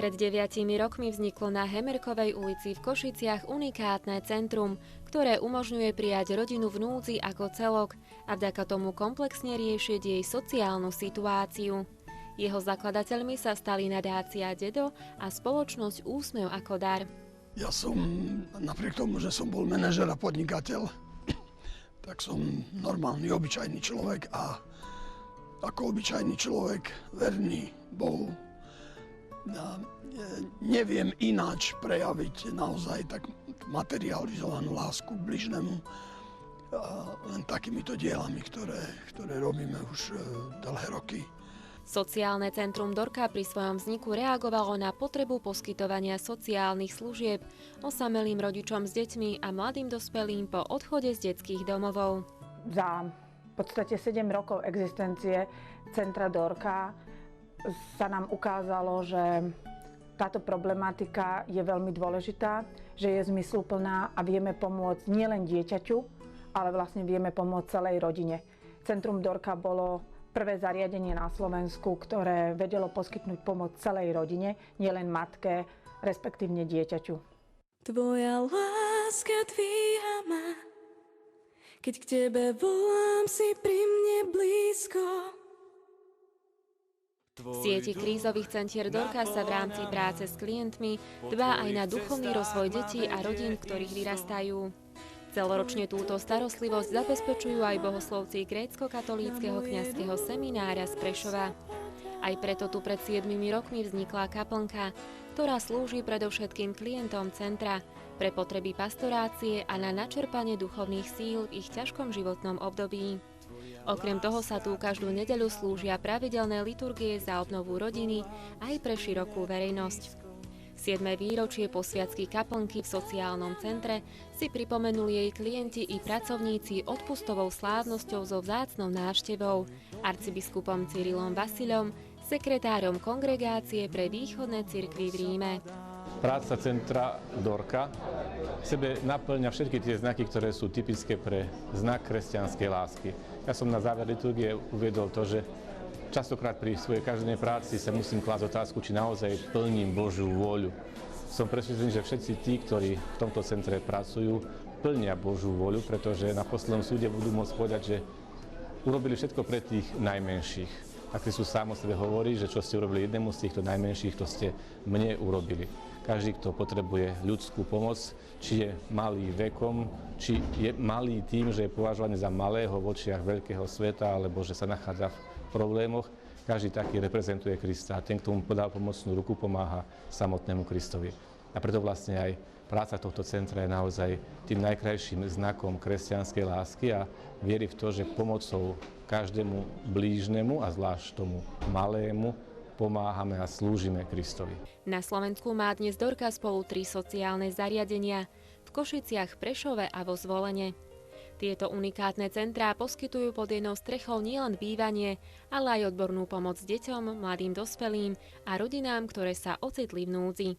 Pred 9 rokmi vzniklo na Hemerkovej ulici v Košiciach unikátne centrum, ktoré umožňuje prijať rodinu v núdzi ako celok a vďaka tomu komplexne riešiť jej sociálnu situáciu. Jeho zakladateľmi sa stali nadácia Dedo a spoločnosť Úsmev ako dar. Ja som, napriek tomu, že som bol manažer a podnikateľ, tak som normálny, obyčajný človek a ako obyčajný človek, verný Bohu, neviem ináč prejaviť naozaj tak materializovanú lásku k bližnému len takýmito dielami, ktoré robíme už dlhé roky. Sociálne centrum Dorka pri svojom vzniku reagovalo na potrebu poskytovania sociálnych služieb osamelým rodičom s deťmi a mladým dospelým po odchode z detských domovov. Za v podstate 7 rokov existencie centra Dorka sa nám ukázalo, že táto problematika je veľmi dôležitá, že je zmysluplná a vieme pomôcť nielen dieťaťu, ale vlastne vieme pomôcť celej rodine. Centrum Dorka bolo prvé zariadenie na Slovensku, ktoré vedelo poskytnúť pomoc celej rodine, nielen matke, respektívne dieťaťu. Tvoja láska dvíha ma, keď k tebe volám, si pri mne blízko. V sieti krízových centier Dorka sa v rámci práce s klientmi dbá aj na duchovný rozvoj detí a rodín, v ktorých vyrastajú. Celoročne túto starostlivosť zabezpečujú aj bohoslovci grécko-katolíckeho kňazského seminára z Prešova. Aj preto tu pred 7 rokmi vznikla kaplnka, ktorá slúži predovšetkým klientom centra pre potreby pastorácie a na načerpanie duchovných síl v ich ťažkom životnom období. Okrem toho sa tu každú nedeľu slúžia pravidelné liturgie za obnovu rodiny aj pre širokú verejnosť. 7. výročie posviacky kaplnky v sociálnom centre si pripomenuli jej klienti i pracovníci odpustovou slávnosťou so vzácnou návštevou, arcibiskupom Cyrilom Vasilom, sekretárom kongregácie pre východné cirkvi v Ríme. Práca centra Dorka v sebe naplňa všetky tie znaky, ktoré sú typické pre znak kresťanskej lásky. Ja som na záver liturgie uviedol to, že častokrát pri svojej každodennej práci sa musím klásť otázku, či naozaj plním Božiu vôľu. Som presvedčený, že všetci tí, ktorí v tomto centre pracujú, plnia Božiu vôľu, pretože na poslednom súde budú môcť povedať, že urobili všetko pre tých najmenších. A Kristus sám o sebe hovorí, že čo ste urobili jednému z týchto najmenších, to ste mne urobili. Každý, kto potrebuje ľudskú pomoc, či je malý vekom, či je malý tým, že je považovaný za malého v očiach veľkého sveta, alebo že sa nachádza v problémoch, každý taký reprezentuje Krista. Ten, kto mu podal pomocnú ruku, pomáha samotnému Kristovi. A preto vlastne aj práca tohto centra je naozaj tým najkrajším znakom kresťanskej lásky a viery v to, že pomocou každému blížnemu a zvlášť tomu malému pomáhame a slúžime Kristovi. Na Slovensku má dnes Dorka spolu 3 sociálne zariadenia v Košiciach, Prešove a vo Zvolene. Tieto unikátne centrá poskytujú pod jednou strechou nielen bývanie, ale aj odbornú pomoc deťom, mladým dospelým a rodinám, ktoré sa ocitli v núdzi.